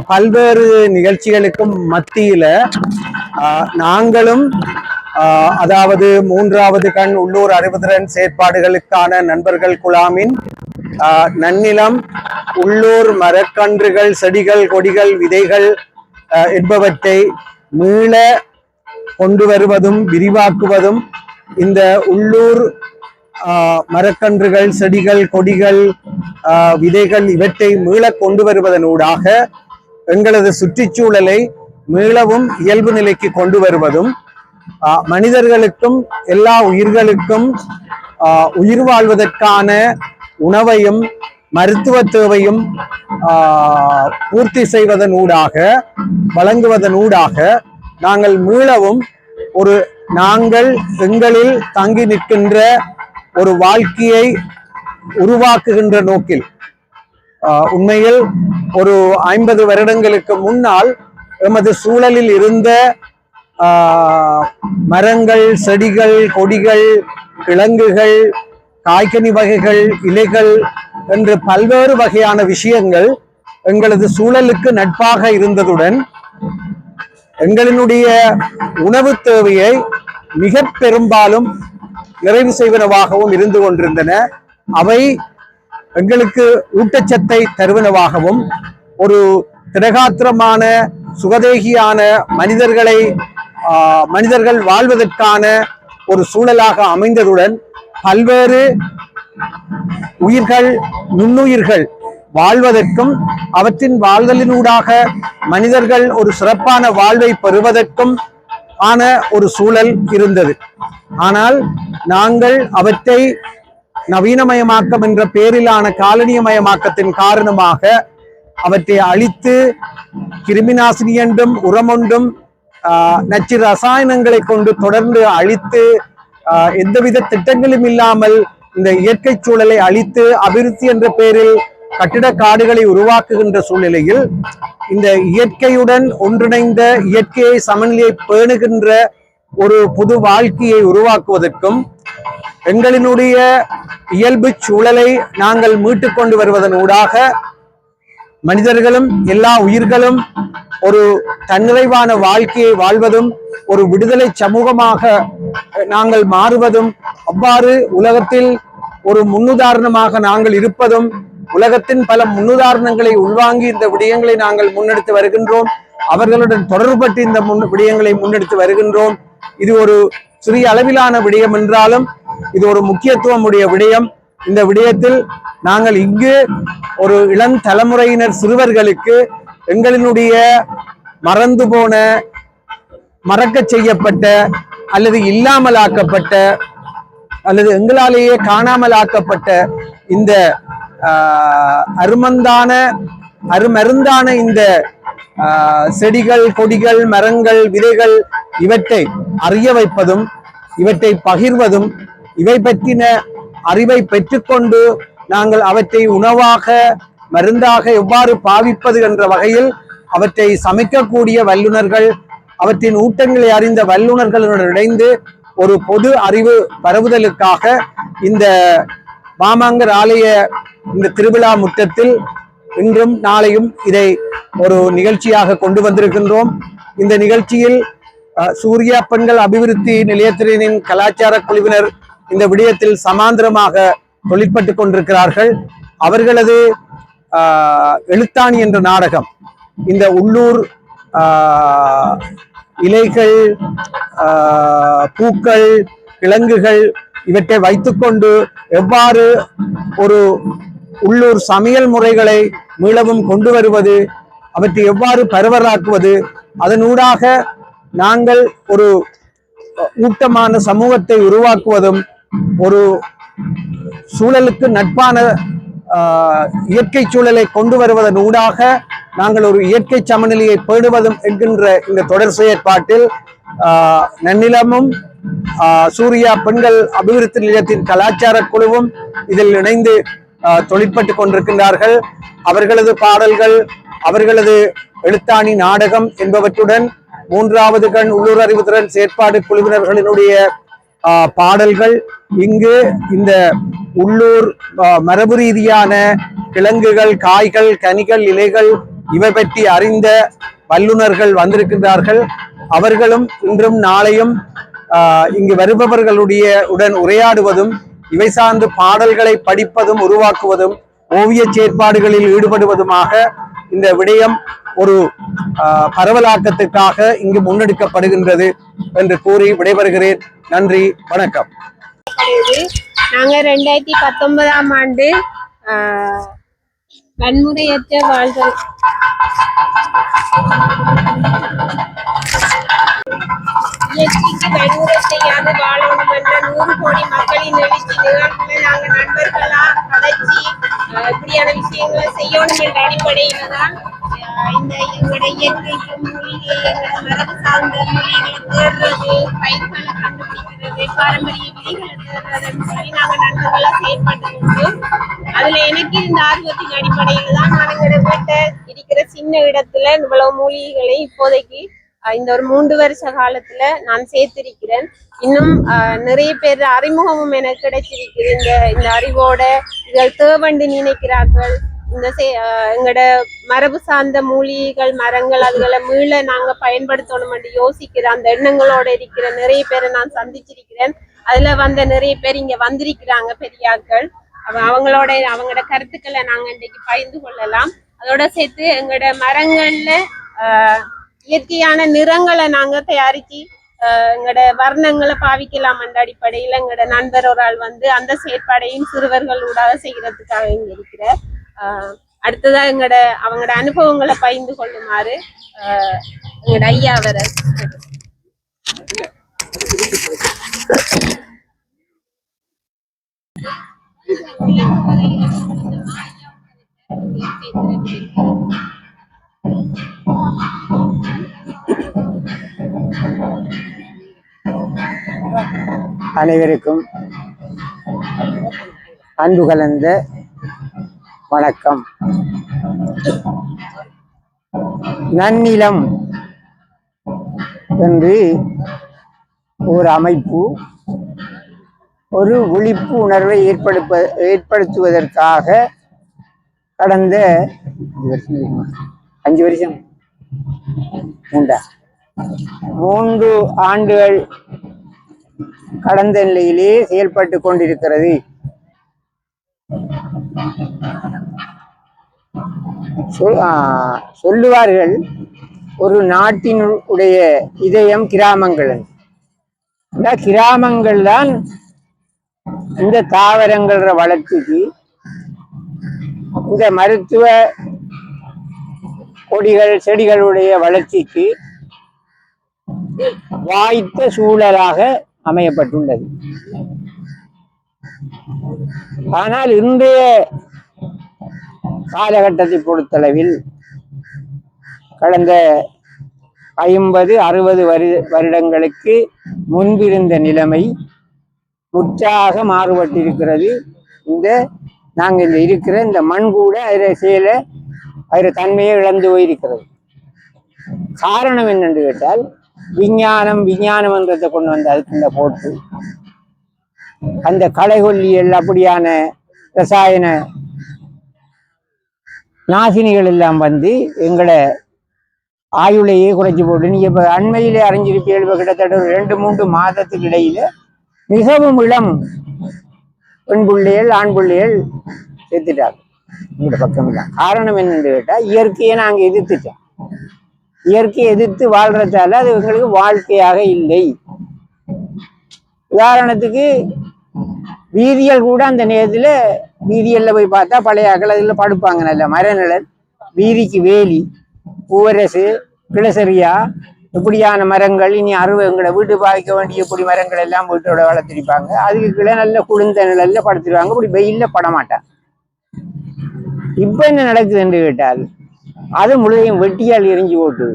பல்வேறு நிகழ்ச்சிகளுக்கும் மத்தியில நாங்களும் அதாவது மூன்றாவது கண் உள்ளூர் அறிவுத்திறன் செயற்பாடுகளுக்கான நண்பர்கள் குழாமின் நன்னிலம் உள்ளூர் மரக்கன்றுகள், செடிகள், கொடிகள், விதைகள் என்பவற்றை மீள கொண்டு வருவதும் விரிவாக்குவதும் இந்த உள்ளூர் மரக்கன்றுகள், செடிகள், கொடிகள், விதைகள் இவற்றை மீள கொண்டு வருவதனூடாக எங்களது சுற்றுச்சூழலை மீளவும் இயல்பு நிலைக்கு கொண்டு வருவதும் மனிதர்களுக்கும் எல்லா உயிர்களுக்கும் உயிர் வாழ்வதற்கான உணவையும் மருத்துவ தேவையும் பூர்த்தி செய்வதனூடாக வழங்குவதனூடாக நாங்கள் மீளவும் நாங்கள் எங்களில் தங்கி நிற்கின்ற ஒரு வாழ்க்கையை உருவாக்குகின்ற நோக்கில் உண்மையில் ஒரு 50 வருடங்களுக்கு முன்னால் எமது சூழலில் இருந்த மரங்கள், செடிகள், கொடிகள், கிழங்குகள், காய்கனி வகைகள், இலைகள் என்று பல்வேறு வகையான விஷயங்கள் எங்களது சூழலுக்கு நட்பாக இருந்ததுடன் எங்களினுடைய உணவு தேவையை மிக பெரும்பாலும் நிறைவு செய்வனவாகவும் இருந்து கொண்டிருந்தன. அவை எங்களுக்கு ஊட்டச்சத்தை தருவனவாகவும் ஒரு திடகாத்திரமான சுகதேகியான மனிதர்கள் வாழ்வதற்கான ஒரு சூழலாக அமைந்ததுடன் பல்வேறு உயிர்கள், நுண்ணுயிர்கள் வாழ்வதற்கும் அவற்றின் வாழ்தலினூடாக மனிதர்கள் ஒரு சிறப்பான வாழ்வை பெறுவதற்கும் ஆன ஒரு சூழல் இருந்தது. ஆனால் நாங்கள் அவற்றை நவீனமயமாக்கம் என்ற பெயரிலான காலனியமயமாக்கத்தின் காரணமாக அவற்றை அழித்து கிருமிநாசினி என்றும் உரமொன்றும் நச்சு ரசாயனங்களை கொண்டு தொடர்ந்து அழித்து எந்தவித திட்டங்களும் இல்லாமல் இந்த இயற்கை சூழலை அழித்து அபிவிருத்தி என்ற பெயரில் கட்டிட காடுகளை உருவாக்குகின்ற சூழ்நிலையில் இந்த இயற்கையுடன் ஒன்றிணைந்த இயற்கையை சமநிலையை பேணுகின்ற ஒரு புது வாழ்க்கையை உருவாக்குவதற்கும் எங்களினுடைய இயல்பு சூழலை நாங்கள் மீட்டு கொண்டு வருவதன் ஊடாக மனிதர்களும் எல்லா உயிர்களும் ஒரு தன்னிறைவான வாழ்க்கையை வாழ்வதும் ஒரு விடுதலை சமூகமாக நாங்கள் மாறுவதும் அவ்வாறு உலகத்தில் ஒரு முன்னுதாரணமாக நாங்கள் இருப்பதும் உலகத்தின் பல முன்னுதாரணங்களை உள்வாங்கி இந்த விடயங்களை நாங்கள் முன்னெடுத்து வருகின்றோம். அவர்களுடன் தொடர்பட்டு இந்த விடயங்களை முன்னெடுத்து வருகின்றோம். இது ஒரு சிறிய அளவிலான விடயம் என்றாலும் இது ஒரு முக்கியத்துவம் உடைய விடயம். இந்த விடயத்தில் நாங்கள் இங்கு ஒரு இளம் தலைமுறையினர் சிறுவர்களுக்கு எங்களினுடைய மறந்து போன, மறக்க செய்யப்பட்ட அல்லது இல்லாமலாக்கப்பட்ட அல்லது எங்களாலேயே காணாமலாக்கப்பட்ட இந்த அருமருந்தான இந்த செடிகள், கொடிகள், மரங்கள், விதைகள் இவற்றை அறிய வைப்பதும் இவற்றை பகிர்வதும் இவை பற்றின அறிவை பெற்றுக்கொண்டு நாங்கள் அவற்றை உணவாக, மருந்தாக எவ்வாறு பாவிப்பது என்ற வகையில் அவற்றை சமைக்கக்கூடிய வல்லுநர்கள், அவற்றின் ஊட்டங்களை அறிந்த வல்லுநர்களுடன் இணைந்து ஒரு பொது அறிவு பரவுதலுக்காக இந்த மாமாங்கர் ஆலய இந்த திருவிழா முற்றத்தில் இன்றும் நாளையும் இதை ஒரு நிகழ்ச்சியாக கொண்டு வந்திருக்கின்றோம். இந்த நிகழ்ச்சியில் சூர்யா பெண்கள் அபிவிருத்தி நிலையத்தினின் கலாச்சார குழுவினர் இந்த விடயத்தில் சமாந்திரமாக தொழிற்பட்டு கொண்டிருக்கிறார்கள். அவர்களது எழுத்தாணி என்ற நாடகம் இந்த உள்ளூர் இலைகள், பூக்கள், கிழங்குகள் இவற்றை வைத்துக்கொண்டு எவ்வாறு ஒரு உள்ளூர் சமையல் முறைகளை மீளவும் கொண்டு வருவது, அவற்றை எவ்வாறு பரவலாக்குவது, அதனூடாக நாங்கள் ஒரு ஊட்டமான சமூகத்தை உருவாக்குவதும் ஒரு சூழலுக்கு நட்பான இயற்கை சூழலை கொண்டு வருவதன் ஊடாக நாங்கள் ஒரு இயற்கை சமநிலையை பேணுவதும் என்கின்ற இந்த தொடர் செயற்பாட்டில் நன்னிலமும் சூர்யா பெண்கள் அபிவிருத்தி நிலையத்தின் கலாச்சார குழுவும் இதில் இணைந்து தொழிற்பட்டு கொண்டிருக்கின்றார்கள். அவர்களது பாடல்கள், அவர்களது எழுத்தாணி நாடகம் என்பவற்றுடன் மூன்றாவது கண் உள்ளூர் அறிவுத்திறன் செயற்பாடு குழுவினர்களினுடைய பாடல்கள் இங்கு இந்த உள்ளூர் மரபு ரீதியான கிழங்குகள், காய்கள், கனிகள், இலைகள் இவை பற்றி அறிந்த வல்லுநர்கள் வந்திருக்கின்றார்கள். அவர்களும் இன்றும் நாளையும் இங்கு வருபவர்களுடைய உடன் உரையாடுவதும் இவை சார்ந்து பாடல்களை படிப்பதும் உருவாக்குவதும் ஓவிய செயற்பாடுகளில் ஈடுபடுவதுமாக இந்த விடயம் ஒரு பரவலாக்கத்துக்காக இங்கு முன்னெடுக்கப்படுகின்றது என்று கூறி விடைபெறுகிறேன். நன்றி, வணக்கம். நாங்க 2019ஆம் ஆண்டு வன்முறையற்ற வாழ்தல் இயற்கைக்கு வன்முறை செய்யாது வாழணும் என்ற 100 கோடி மக்களின் எழுச்சி நிகழ்வுகளை நாங்க நண்பர்களா கதைச்சி இப்படியான விஷயங்களை செய்யணும் என்ற அடிப்படையில தான் இந்த எங்களோட இயற்கைக்கும் மொழியை எங்களோட மரபு சார்ந்த மொழிகளை தேடுறது, பயிர்களை கண்டுபிடிக்கிறது, பாரம்பரிய விதிகளை தேடுறதுன்னு சொல்லி நாங்க நண்பர்களா செயல்பட்டு உண்டு. அதுல எனக்கு இந்த ஆர்வத்தின் அடிப்படையில தான் நான் எங்களோட வீட்டை இருக்கிற சின்ன இடத்துல இவ்வளவு மூலிகைகளை இப்போதைக்கு இந்த ஒரு 3 வருஷ காலத்துல நான் சேர்த்திருக்கிறேன். இன்னும் நிறைய பேர் அறிமுகமும் எனக்கு கிடைச்சிருக்குது. இந்த அறிவோட இதில் தேவண்டு நினைக்கிறார்கள். இந்த எங்களோட மரபு சார்ந்த மூலிகைகள், மரங்கள், அதுகளை மீள நாங்க பயன்படுத்தணும் என்று யோசிக்கிற அந்த எண்ணங்களோட இருக்கிற நிறைய பேரை நான் சந்திச்சிருக்கிறேன். அதுல வந்த நிறைய பேர் இங்க வந்திருக்கிறாங்க பெரியாக்கள். அவங்களோட கருத்துக்களை நாங்க இன்றைக்கு பகிர்ந்து கொள்ளலாம். அதோட சேர்த்து எங்களோட மரங்கள்ல இயற்கையான நிறங்களை நாங்க தயாரிச்சு எங்களோட வர்ணங்களை பாவிக்கலாம் என்ற அடிப்படையில் எங்களோட நண்பர் ஒரு ஆள் வந்து அந்த செயற்பாடையும் சிறுவர்கள் ஊடாக செய்யறதுக்காக இங்க இருக்கிறார். அடுத்ததா அவங்களோட அனுபவங்களை பகிர்ந்து கொள்ளுமாறு எங்களோட ஐயா அவரை அனைவருக்கும் அன்பு கலந்த வணக்கம். நன்னிலம் என்று ஒரு அமைப்பு ஒரு விழிப்பு உணர்வை ஏற்படுத்துவதற்காக கடந்த 5 வருஷம் 3 ஆண்டுகள் கடந்த நிலையிலே செயல்பட்டு கொண்டிருக்கிறது. சொல்லுவார்கள், ஒரு நாட்டினுடைய இதயம் கிராமங்கள். இந்த கிராமங்கள் தான் இந்த தாவரங்கள வளர்ச்சிக்கு, இந்த மருத்துவ கொடிகள் செடிகளுடைய வளர்ச்சிக்கு வாய்த்த சூழலாக அமையப்பட்டுள்ளது. ஆனால் இன்றைய காலகட்டத்தை பொறுத்தளவில் கடந்த 50-60 வருடங்களுக்கு முன்பிருந்த நிலைமை முற்றாக மாறுபட்டிருக்கிறது. நாங்கள் இருக்கிற இந்த மண் கூட அதில் தன்மையை இழந்து போயிருக்கிறது. காரணம் என்னென்று கேட்டால், விஞ்ஞானம் என்றதை கொண்டு வந்து அதுக்குள்ள போட்டு அந்த களைகொல்லியல் அப்படியான ரசாயன நாசினிகள் எல்லாம் வந்து எங்களை ஆயுளையே குறைச்சி போட்டு, நீங்க இப்ப அண்மையிலே அறிஞ்சிருப்பீர்கள், கிட்டத்தட்ட ஒரு 2-3 மாதத்துக்கு இடையில மிகவும் இளம் பெண் பிள்ளைகள் ஆண் பிள்ளைகள் சேர்த்துட்டாங்க இந்த பக்கம் தான். காரணம் என்னன்னு கேட்டா, இயற்கையை நாங்கள் எதிர்த்துட்டோம். இயற்கையை எதிர்த்து வாழ்றதால அது எங்களுக்கு வாழ்க்கையாக இல்லை. உதாரணத்துக்கு வீதியல் கூட அந்த நேரத்துல வீதியல்ல போய் பார்த்தா பழைய அகலத்துல படுப்பாங்க, நல்ல மரநிழல், வீதிக்கு வேலி, பூவரசு, கிளசரியா, இப்படியான மரங்கள், இனி எங்களை வீட்டு பாய்க்க வேண்டிய இப்படி மரங்கள் எல்லாம் வீட்டோட வளர்த்திருப்பாங்க. அதுக்கு கீழே நல்ல குளிர்ந்த நிழல்ல படுத்துருவாங்க, இப்படி வெயில்ல படமாட்டாங்க. இப்ப என்ன நடக்குதுன்னு கேட்டால், அது முழுதையும் வெட்டியால் எரிஞ்சு போட்டு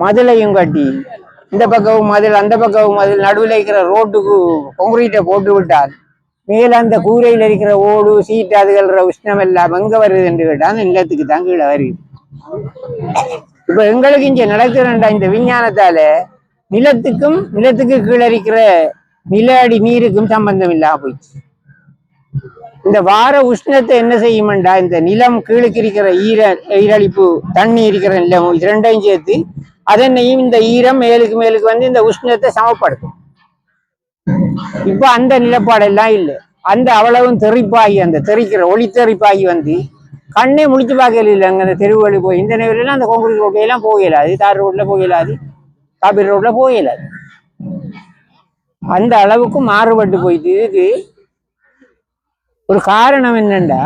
மதிலையும் கட்டி, இந்த பக்கம் மதில் அந்த பக்கம் மதில், நடுவில் இருக்கிற ரோட்டுக்கு கொங்கிரீட்டை போட்டு விட்டால் மேல அந்த கூரையில் இருக்கிற ஓடு சீட்டு அதுகிற உஷ்ணம் எல்லாம் எங்க வருது என்று கேட்டால் நிலத்துக்கு தான் கீழே வருது. இப்ப எங்களுக்கு இங்க நடக்கிறண்டா இந்த விஞ்ஞானத்தால நிலத்துக்கு கீழே இருக்கிற நில அடி நீருக்கும் சம்பந்தம் இல்லாம போயிடுச்சு. இந்த வார உஷ்ணத்தை என்ன செய்யுமெண்டா, இந்த நிலம் கீழுக்கு இருக்கிற ஈரழிப்பு தண்ணி இருக்கிற நிலம் இது ரெண்டையும் சேர்த்து அதனையும் இந்த ஈரம் மேலுக்கு மேலுக்கு வந்து இந்த உஷ்ணத்தை சமப்படுத்தும். இப்ப அந்த நிலப்பாடெல்லாம் இல்லை. அந்த அவ்வளவும் தெறிப்பாகி அந்த தெறிக்கிற ஒளி தெறிப்பாகி வந்து கண்ணே முடிச்சு பார்க்கல இல்லை. அங்கே அந்த தெரு வழி போய் இந்த நேரிலாம் அந்த கான்கிரீட் ரோட்லாம் போகலாது, தார் ரோட்ல போகலாது, காபி ரோட்ல போகலாது. அந்த அளவுக்கு மாறுபட்டு போயிட்டு. இதுக்கு ஒரு காரணம் என்னண்டா,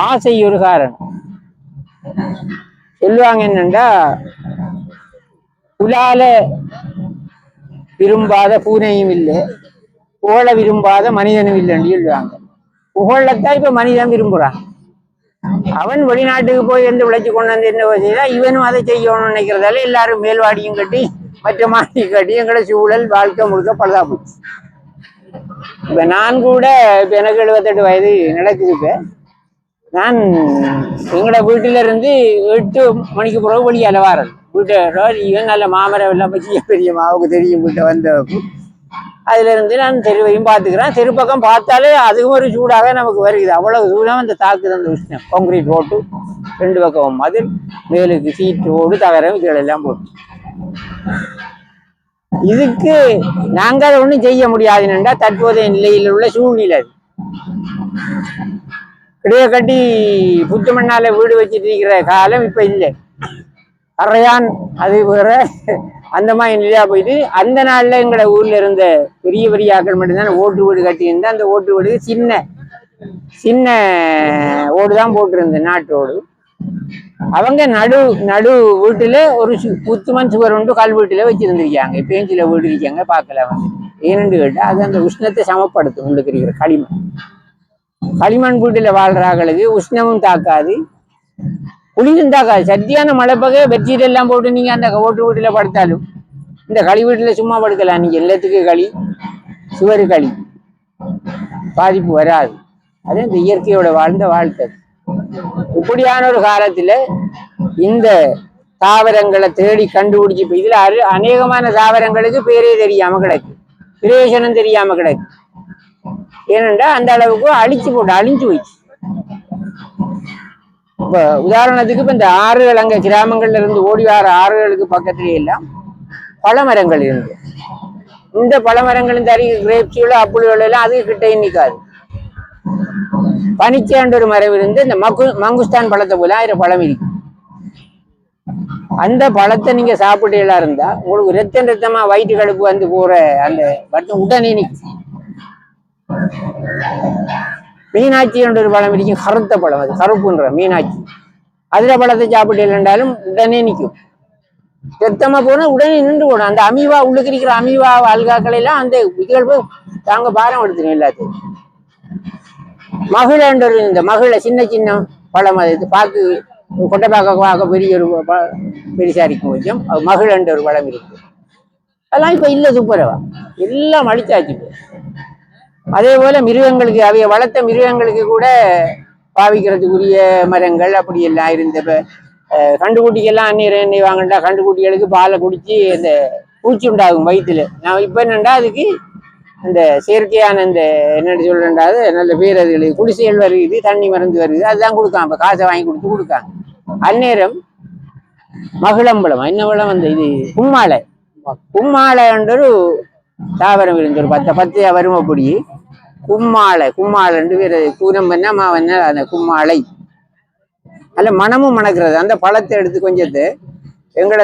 ஆசை ஒரு காரணம். சொல்லுவாங்க என்னண்டா, புலால விரும்பாத பூனையும் இல்லை, புகழ விரும்பாத மனிதனும் இல்லைன்னு சொல்லுவாங்க. புகழத்தான் இப்ப மனிதன் விரும்புறான். அவன் வெளிநாட்டுக்கு போய் எந்த விளைச்சி கொண்டு வந்து என்ன செய்யறா, இவனும் அதை செய்யணும்னு நினைக்கிறதால எல்லாரும் மேல்வாடியும் கட்டி மற்ற மாட்டி கட்டி எங்களை சூழல் வாழ்க்கை முழுக்க பழுதா போச்சு. இப்ப நான் கூட இப்ப எனக்கு 78 வயது நடக்குது. இப்ப நான் எங்களோட வீட்டுல இருந்து 8 மணிக்கு பிறகு வெளியால வாரது வீட்டை இவன் நல்ல மாமரம் எல்லாம் பற்றி பெரிய மாவுக்கு தெரியும் வீட்டை வந்த. அதுல இருந்து நான் தெருவையும் பார்த்துக்கிறேன். தெரு பக்கம் பார்த்தாலே அதுவும் ஒரு சூடாக நமக்கு வருகிறது. அவ்வளவு சூடாக அந்த தாக்குது அந்த உஷ்ணம். கான்கிரீட் ரோட்டு 2 பக்கம் மதில், மேலுக்கு சீட்டு ஓடு தகரம் இதெல்லாம் போட்டு. இதுக்கு நாங்க அதை ஒன்றும் செய்ய முடியாதுன்னா தற்போதைய நிலையில் உள்ள சூழ்நிலை. கிடையை கட்டி புத்து மண்ணால வீடு வச்சுட்டு இருக்கிற காலம் இப்ப இல்லை. அறையான் அது வேற அந்த மாதிரி நிலையா போயிட்டு. அந்த நாள்ல எங்களோட ஊர்ல இருந்த பெரிய பெரிய ஆக்கள் மட்டும்தான் ஓட்டு வீடு கட்டியிருந்தேன். அந்த ஓட்டு வீடு சின்ன சின்ன ஓடுதான் போட்டிருந்தேன், நாட்டு ஓடு. அவங்க நடு வீட்டுல ஒரு புத்துமன் சுவர் ஒன்று கல் வீட்டுல வச்சிருந்திருக்காங்க. பேஞ்சில வீடு இருக்காங்க பார்க்கல. வந்து ஏனென்று கேட்டா அது அந்த உஷ்ணத்தை சமப்படுத்தும். உங்களுக்கு இருக்கிற களிமண் வீட்டுல வாழ்றாங்களுக்கு உஷ்ணமும் தாக்காது, குளிரும் தாக்காது. சத்தியான மழை பகை பெட்ஷீட் எல்லாம் போட்டு நீங்க அந்த ஓட்டு வீட்டுல படுத்தாலும் இந்த களி வீட்டுல சும்மா படுக்கலாம். நீங்க எல்லாத்துக்கும் களி, சுவரு களி, பாதிப்பு வராது. அது இந்த இயற்கையோட வாழ்ந்த வாழ்க்கை. இப்படியான ஒரு காலத்துல இந்த தாவரங்களை தேடி கண்டுபிடிச்சு, இப்ப இதுல அநேகமான தாவரங்களுக்கு பேரே தெரியாம கிடக்கு, பிரயோஜனம் தெரியாம கிடக்கு. ஏனென்றா அந்த அளவுக்கு அழிஞ்சு போயிடுச்சு. இப்ப உதாரணத்துக்கு இப்ப இந்த ஆறுகள் அங்க கிராமங்கள்ல இருந்து ஓடி வர ஆறுகளுக்கு பக்கத்திலே எல்லாம் பழமரங்கள் இருந்து, இந்த பழமரங்களும் தறி கிரேப்ஸுகளோ அப்புளிகளோ எல்லாம் அது கிட்டே நிற்காது. பனிச்சாண்டு ஒரு மரம் இருந்து இந்த மங்குஸ்தான் பழத்தை போல 1000 பழம் இருக்கு. அந்த பழத்தை நீங்க சாப்பிட்டீங்களா இருந்தா உங்களுக்கு ரத்தமா வயிற்று கடுப்பு வந்து போற அந்த வருத்தம் உடனே நிற்கும். மீனாட்சி என்ற ஒரு பழம் இருக்கும், கருத்த பழம், அது கருப்புன்ற மீனாட்சி. அதுல பழத்தை சாப்பிட்டீங்கன்றாலும் உடனே நிற்கும். ரத்தமா போனா உடனே நின்று போடும். அந்த அமீவா உள்ளுக்கு இருக்கிற அமீவா அல்காக்கள் எல்லாம் அந்த இதுகள் போய் தாங்க பாரம் எடுத்துரும் எல்லாத்தையும். மகிழன்ற இந்த மகிழ சின்ன சின்ன பழம், அது பார்த்து கொட்டை பார்க்க பெரிய ஒரு பெருசா இருக்கும் கொஞ்சம். மகிழன்ற ஒரு பழம் இருக்கு. அதெல்லாம் இப்ப இல்ல, துப்புரவா எல்லாம் அழிச்சாச்சு. அதே போல மிருகங்களுக்கு, அவைய வளர்த்த மிருகங்களுக்கு கூட பாவிக்கிறதுக்குரிய மரங்கள் அப்படி எல்லாம் இருந்த. கண்டுக்குட்டிக்கெல்லாம் எண்ணெய் வாங்கண்டா, கண்டுக்குட்டிகளுக்கு பாலை குடிச்சு அந்த பூச்சி உண்டாகும் வயிற்றுல. நான் இப்ப என்னண்டா அதுக்கு அந்த செயற்கையான இந்த என்னென்னு சொல்றேன்டா, அது நல்ல பேர், அதுகளுக்கு குடிசைகள் வருது, தண்ணி மருந்து வருது, அதுதான் கொடுக்காங்க. இப்ப காசை வாங்கி கொடுக்காங்க. அந்நேரம் மகிழம்பழம் என்ன பழம், அந்த இது கும்மாளைன்ற ஒரு தாவரம் இருந்து ஒரு 10 வரும். அப்படி கும்மாளைன்று வேற கூரம் பண்ண மாவண்ண அந்த கும்மாளை நல்ல மனமும் மணக்கிறது. அந்த பழத்தை எடுத்து கொஞ்சத்தை எங்கட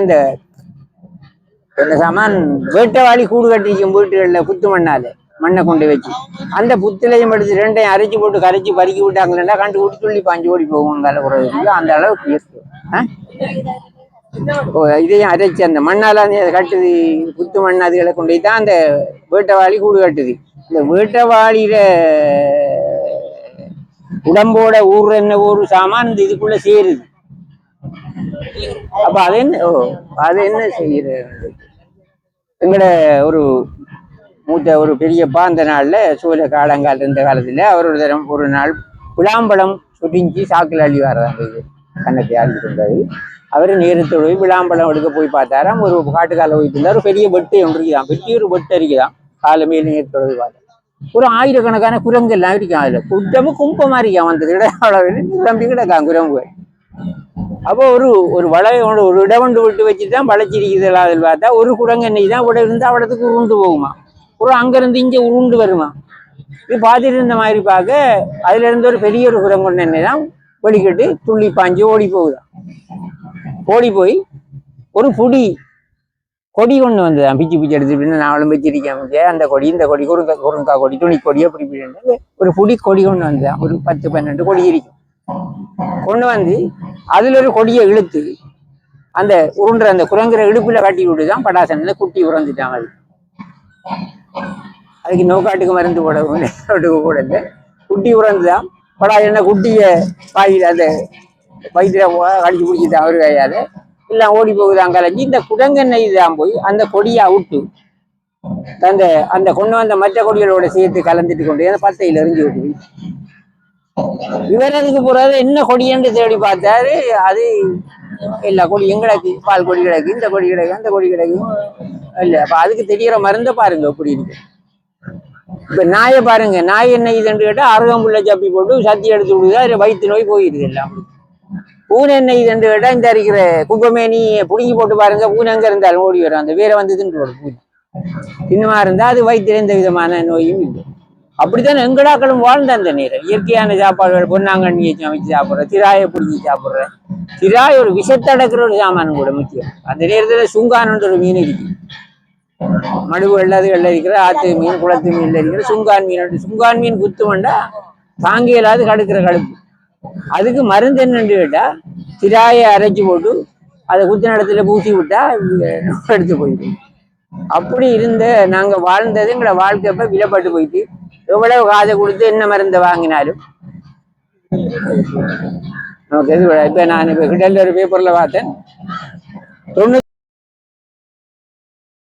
இந்த சாமான் வேட்டவாளி கூடு கட்டிக்கும் வீட்டுகள்ல புத்து மண்ணை கொண்டு வச்சு அந்த புத்திலையும் எடுத்து 2ஐயும் அரைச்சி போட்டு கரைச்சி பறிக்கி விட்டாங்கன்னா கண்டு விட்டு துள்ளி பாஞ்சு ஓடி போகும். அந்த அளவுக்கு இருக்கு. இதையும் அரைச்சி அந்த மண்ணால கட்டுது, புத்து மண் அதுகளை கொண்டு போய் தான் அந்த வேட்டவாளி கூடு கட்டுது. இந்த வேட்டவாளியில உடம்போட ஊர் என்ன ஒரு சாமான் இந்த இதுக்குள்ள சேருது. அப்ப அது என்ன செய்யறது? எங்கட ஒரு மூத்த ஒரு பெரியப்பா அந்த நாள்ல சூழ காலங்கால இருந்த காலத்துல அவரோட தரம் ஒரு நாள் விளாம்பழம் சுட்டிஞ்சி சாக்கில் அள்ளி வர்றாங்க. இது கண்ணத்தை அள்ளி கொண்டாரு. அவரு நேரத்தோடு போய் விளாம்பழம் எடுக்க போய் பார்த்தாராம். ஒரு காட்டுக்கால போயிட்டு இருந்தார். ஒரு பெரிய வெட்டை ஒன்று இருக்குதான், பெரிய ஒரு வெட்டை இருக்குதான். கால மேல் நேரத்தோடு பார்த்தா ஒரு ஆயிரக்கணக்கான குரங்கு எல்லாம் இருக்கும். அதுல கூட்டமும் கும்பமா இருக்கான் வந்தது இடையளவில் நிரம்பி கிடக்கான் குரங்குகள். அப்போ ஒரு வளையோட ஒரு இடம் கொண்டு விட்டு வச்சுதான் வளைச்சிருக்குது. அதில் பார்த்தா ஒரு குரங்கு என்னை தான் கூட இருந்து அவ்வளோத்துக்கு உருண்டு போகுமா, ஒரு அங்கிருந்து இங்கே உருண்டு வருமா. இது பார்த்துட்டு இருந்த மாதிரி பார்க்க அதுல இருந்து ஒரு பெரிய ஒரு குரங்கு என்னை தான் வெளிக்கிட்டு துள்ளி பாஞ்சு ஓடி போகுதான். ஓடி போய் ஒரு கொடி கொண்டு வந்ததான் பிச்சு பிச்சு எடுத்துட்டு நானும் வச்சிருக்கேன். அந்த கொடி இந்த கொடி குறுங்கா கொடி துணி கொடி அப்படி ஒரு கொடி கொண்டு வந்ததான். ஒரு 10-12 கொடி இருக்கும். கொண்டு வந்து அதுல ஒரு கொடியை இழுத்து அந்த உருண்டுற அந்த குரங்குற இடுப்புல கட்டி விட்டுதான் படாசன் குட்டி உறந்துட்டான். அதுக்கு நோக்காட்டுக்கு மருந்து போடல குட்டி உறந்துதான். படா என்ன குட்டிய பாயில் அந்த வயிற்றுல கடிச்சு பிடிச்சிட்டான் அவரு கையால. எல்லாம் ஓடி போகுதான் கலைஞ்சி இந்த குரங்கெண்ணெய் தான் போய் அந்த கொடியை விட்டு அந்த கொண்டு வந்த மற்ற கொடிகளோட சேர்த்து கலந்துட்டு கொண்டு அந்த பத்தையில எரிஞ்சு விட்டு இவர் அதுக்கு போறாரு. என்ன கொடியன்னு தேடி பார்த்தாரு. அது எல்லா கொடியும் கிடக்கு. பால் கொடி கிடக்கு, இந்த கொடி கிடக்கு, அந்த கொடி கிடக்கு இல்ல. அப்ப அதுக்கு தெரியற மருந்த பாருங்க எப்படி இருக்கு. இப்ப நாயை பாருங்க. நாய் என்ன இதுன்னு கேட்டா அருகம்புள்ள சப்பி போட்டு சத்தி எடுத்து விடுது. அதுல வயிற்று நோய் போயிடுது எல்லாம். பூனை என்ன இதுன்னு கேட்டா இந்த இருக்கிற குப்பமேனி புடுங்கி போட்டு பாருங்க. பூனை எங்க இருந்தாலும் ஓடி வரும். அந்த வேற வந்து தின்று பூனை இன்னுமா இருந்தா அது வயிற்றுல எந்த விதமான நோயும் இல்லை. அப்படித்தான் எங்கடாக்களும் வாழ்ந்த அந்த நேரம். இயற்கையான சாப்பாடுகள் பொன்னாங்கண்ணியை சமைச்சு சாப்பிட்ற, திராயை பிடிச்சி சாப்பிட்ற. திராய் ஒரு விஷத்தடக்கிற ஒரு சாமான் கூட முக்கியம். அந்த நேரத்துல சுங்கான்ன்ற ஒரு மீன் இருக்கு. மடுவு வெள்ளாதுகள்ல இருக்கிற ஆத்து மீன், குளத்து மீன்ல இருக்கிற சுங்கான் மீன். சுங்கான் மீன் குத்துமண்டா தாங்கி இல்லாது கடுக்கிற கடுப்பு. அதுக்கு மருந்து என்னன்னு கேட்டா திராயை அரைச்சி போட்டு அதை குத்து இடத்துல பூசி விட்டா எடுத்து போயிட்டு. அப்படி இருந்த நாங்க வாழ்ந்தது எங்களை வாழ்க்கைப்ப விலைப்பட்டு போயிட்டு. எவ்வளவு காசை கொடுத்து என்ன மருந்தை வாங்கினாலும் நமக்கு எது. இப்ப நான் இப்ப கிட்ட ஒரு பேப்பர்ல பார்த்தேன் 90